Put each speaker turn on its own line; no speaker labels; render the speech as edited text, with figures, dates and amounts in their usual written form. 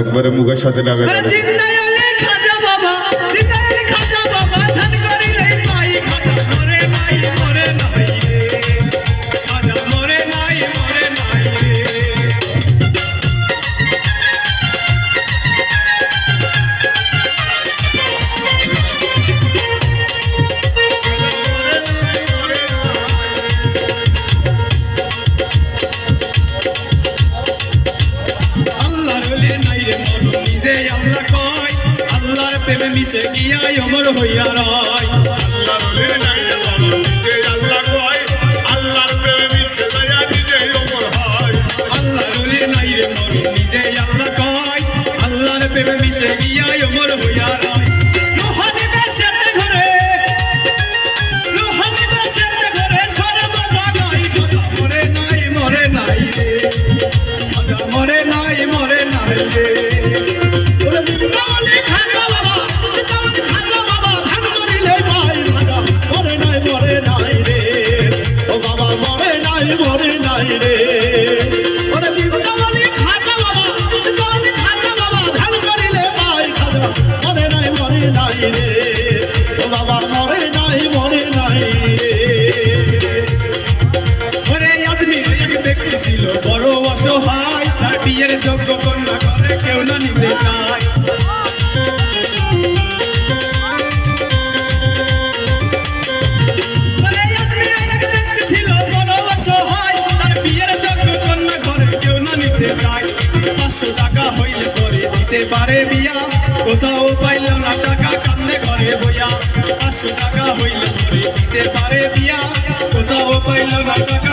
একবারে মুখের সাথে লাগে
প্রেমে মিশে গিয়া অমর হইয়া রয়
আল্লাহর ওলে নাই রে মরণ নিজে আল্লাহ কয় আল্লাহর প্রেমে মিশে যায় নিজে অমর হয়
আল্লাহর ওলে নাই রে মরণ নিজে আল্লাহ কয় আল্লাহর প্রেমে মিশে গিয়া অমর হইয়া রয় লোহানি বেশের ঘরে সর্বদা গাই কথা মরে নাই রে কথা মরে নাই রে বড় অসহায় তার বিয়ের যোগ্য কন্যা করে কেউ না নিতে চায় ছিল বড় অসহায় তার বিয়ের যোগ্য কন্যা করে কেউ না নিতে চায় 500 টাকা হইলে পরে দিতে পারে বিয়া কোথাও পাইল না টাকা কান্দে ঘরে বইয়া 500 টাকা হইলে পরে দিতে পারে বিয়া কোথাও পাইল না টাকা